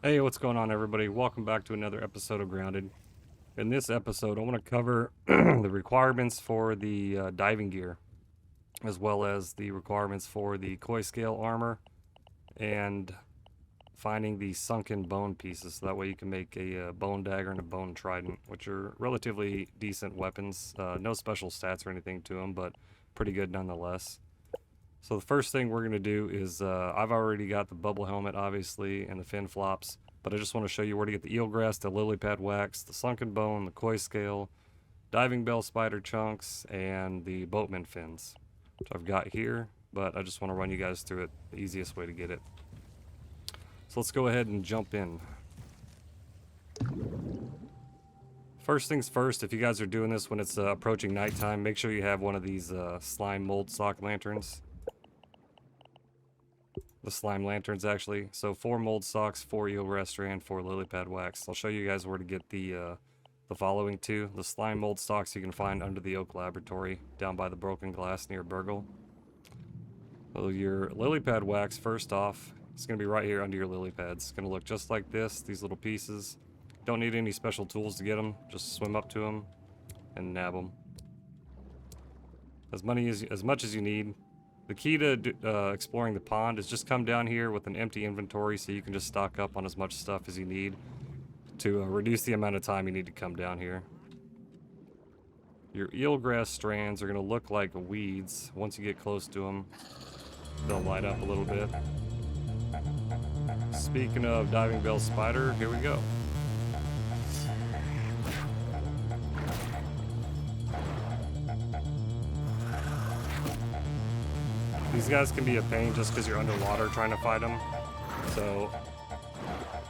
Hey, what's going on, everybody? Welcome back to another episode of Grounded. In this episode, I want to cover the requirements for the diving gear, as well as the requirements for the koi scale armor, and finding the sunken bone pieces. So that way you can make a bone dagger and a bone trident, which are relatively decent weapons. No special stats or anything to them, but pretty good nonetheless. So the first thing we're going to do is, I've already got the bubble helmet, obviously, and the fin flops, but I just want to show you where to get the eelgrass, the lily pad wax, the sunken bone, the koi scale, diving bell spider chunks, and the boatman fins, which I've got here, but I just want to run you guys through it, the easiest way to get it. So let's go ahead and jump in. First things first, if you guys are doing this when it's approaching nighttime, make sure you have one of these slime mold sock lanterns. The slime lanterns, actually. So 4 mold socks, 4 eelgrass strand, 4 lily pad wax. I'll show you guys where to get the following two. The slime mold socks you can find under the Oak Laboratory, down by the broken glass near Burgle. So your lily pad wax, first off, it's going to be right here under your lily pads. It's going to look just like this, these little pieces. Don't need any special tools to get them. Just swim up to them and nab them. As much as you need. The key to exploring the pond is just come down here with an empty inventory so you can just stock up on as much stuff as you need to reduce the amount of time you need to come down here. Your eelgrass strands are going to look like weeds. Once you get close to them, they'll light up a little bit. Speaking of diving bell spider, here we go. These guys can be a pain just because you're underwater trying to fight them. So,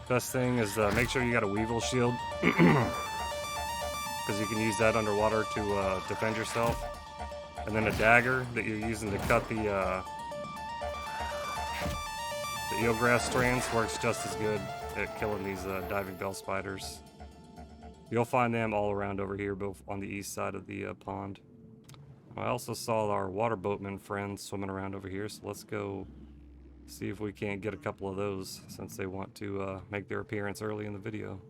best thing is make sure you got a weevil shield, because you can use that underwater to defend yourself. And then a dagger that you're using to cut the eelgrass strands works just as good at killing these diving bell spiders. You'll find them all around over here, both on the east side of the pond. I also saw our water boatman friends swimming around over here, so let's go see if we can't get a couple of those since they want to make their appearance early in the video.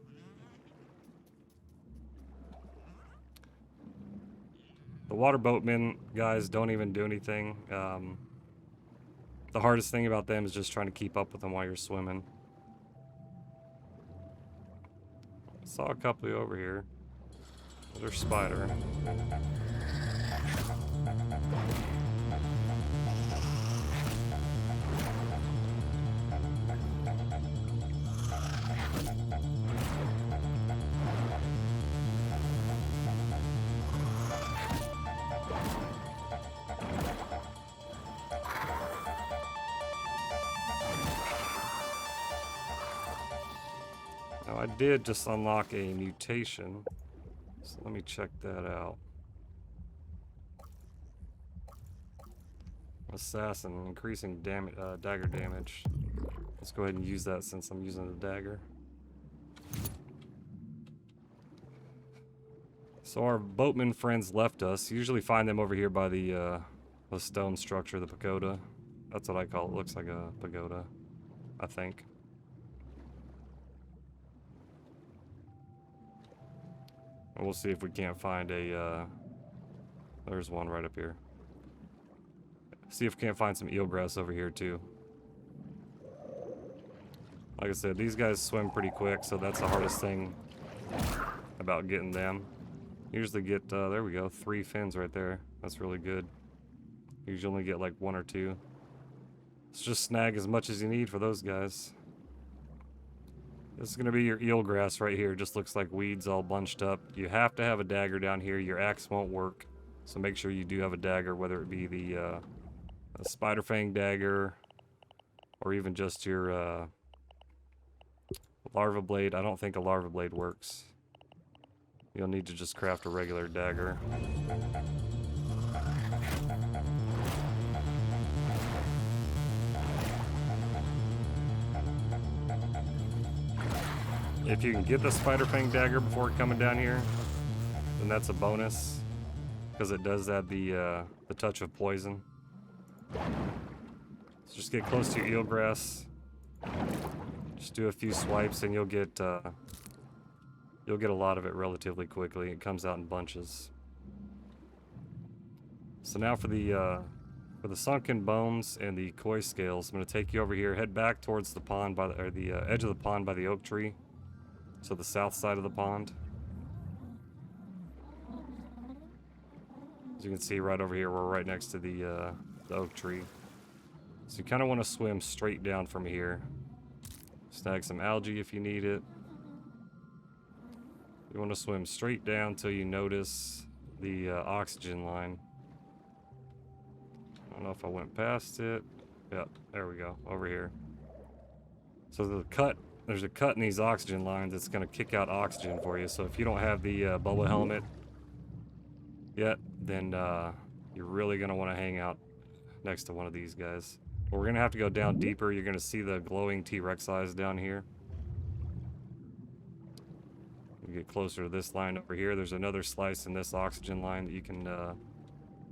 The water boatmen guys don't even do anything. The hardest thing about them is just trying to keep up with them while you're swimming. I saw a couple over here. There's a spider. Now I did just unlock a mutation, so let me check that out. Assassin, increasing dagger damage. Let's go ahead and use that since I'm using the dagger. So our boatman friends left us. You usually find them over here by the stone structure, the pagoda. That's what I call it. Looks like a pagoda, I think. And we'll see if we can't find a, there's one right up here. See if we can't find some eelgrass over here too. Like I said, these guys swim pretty quick, so that's the hardest thing about getting them. Usually get, there we go, 3 fins right there. That's really good. Usually only get like 1 or 2. Let's just snag as much as you need for those guys. This is going to be your eelgrass right here. Just looks like weeds all bunched up. You have to have a dagger down here. Your axe won't work. So make sure you do have a dagger, whether it be the a spider fang dagger or even just your larva blade. I don't think a larva blade works. You'll need to just craft a regular dagger. If you can get the spider fang dagger before coming down here, then that's a bonus, because it does add the touch of poison. So just get close to your eelgrass. Just do a few swipes and you'll get a lot of it relatively quickly. It comes out in bunches. So now for the sunken bones and the koi scales, I'm going to take you over here. Head back towards the pond by the edge of the pond by the oak tree. So the south side of the pond. As you can see right over here, we're right next to the oak tree. So you kind of want to swim straight down from here. Snag some algae if you need it. You want to swim straight down until you notice the oxygen line. I don't know if I went past it. Yep, there we go, over here. So there's a cut in these oxygen lines that's going to kick out oxygen for you. So if you don't have the bubble helmet yet, then you're really going to want to hang out next to one of these guys. But we're going to have to go down deeper. You're going to see the glowing T-Rex eyes down here. You get closer to this line over here. There's another slice in this oxygen line that you can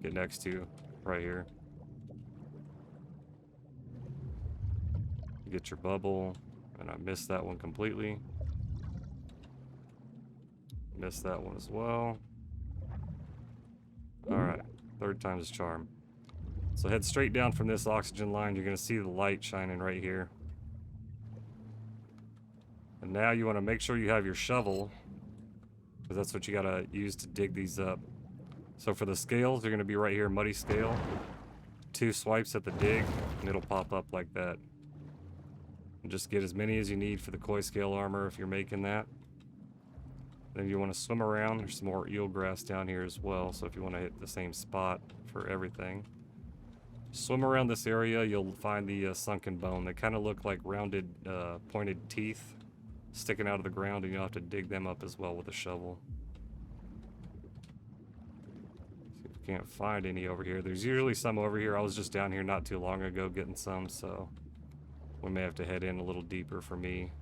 get next to right here. You get your bubble, and I missed that one completely. Missed that one as well. Alright, third time's a charm. So head straight down from this oxygen line. You're going to see the light shining right here. And now you want to make sure you have your shovel, because that's what you got to use to dig these up. So for the scales, they're going to be right here, muddy scale. 2 swipes at the dig, and it'll pop up like that. And just get as many as you need for the koi scale armor if you're making that. Then you want to swim around. There's some more eelgrass down here as well, so if you want to hit the same spot for everything. Swim around this area, you'll find the sunken bone. They kind of look like rounded, pointed teeth sticking out of the ground, and you'll have to dig them up as well with a shovel. See if you can't find any over here. There's usually some over here. I was just down here not too long ago getting some, so we may have to head in a little deeper for me.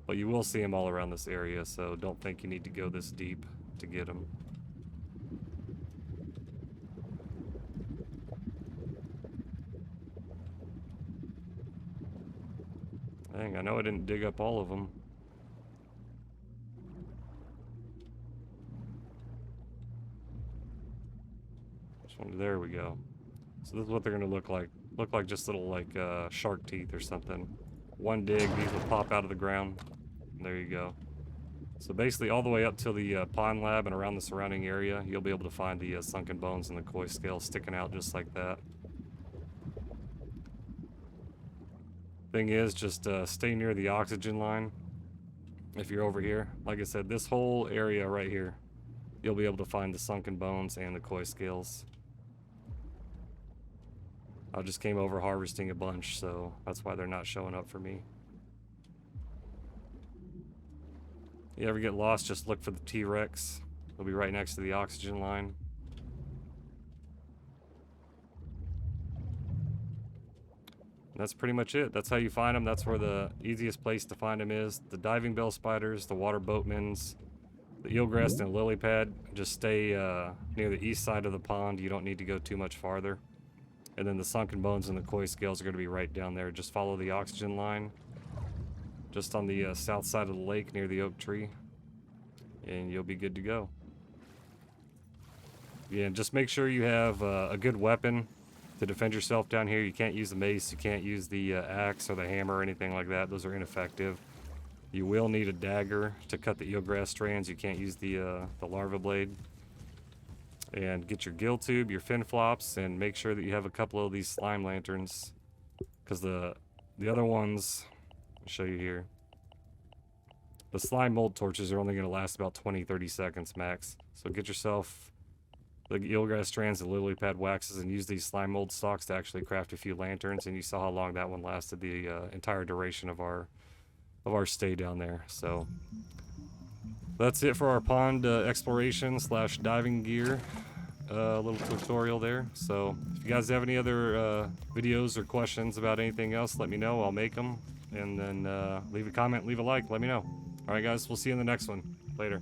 But you will see them all around this area, so don't think you need to go this deep to get them. Dang, I know I didn't dig up all of them. There we go. So this is what they're going to look like. Look like just little shark teeth or something. One dig, these will pop out of the ground. And there you go. So basically all the way up to the pond lab and around the surrounding area, you'll be able to find the sunken bones and the koi scales sticking out just like that. Thing is, just stay near the oxygen line if you're over here. Like I said, this whole area right here, you'll be able to find the sunken bones and the koi scales. I just came over harvesting a bunch, so that's why they're not showing up for me. You ever get lost, just look for the T-Rex. It'll be right next to the oxygen line. And that's pretty much it. That's how you find them. That's where the easiest place to find them is. The diving bell spiders, the water boatmans, the eelgrass and lily pad. Just stay near the east side of the pond. You don't need to go too much farther. And then the sunken bones and the koi scales are going to be right down there. Just follow the oxygen line. Just on the south side of the lake near the oak tree. And you'll be good to go. Yeah, just make sure you have a good weapon to defend yourself down here. You can't use the mace, you can't use the axe or the hammer or anything like that. Those are ineffective. You will need a dagger to cut the eelgrass strands. You can't use the larva blade. And get your gill tube, your fin flops, and make sure that you have a couple of these slime lanterns, because the other ones, I'll show you here. The slime mold torches are only going to last about 20-30 seconds max. So get yourself the eelgrass strands, the lily pad waxes, and use these slime mold stalks to actually craft a few lanterns. And you saw how long that one lasted, the entire duration of our stay down there. So that's it for our pond exploration / diving gear little tutorial there. So if you guys have any other videos or questions about anything else, let me know. I'll make them. And then leave a comment, leave a like, let me know. All right, guys, we'll see you in the next one. Later.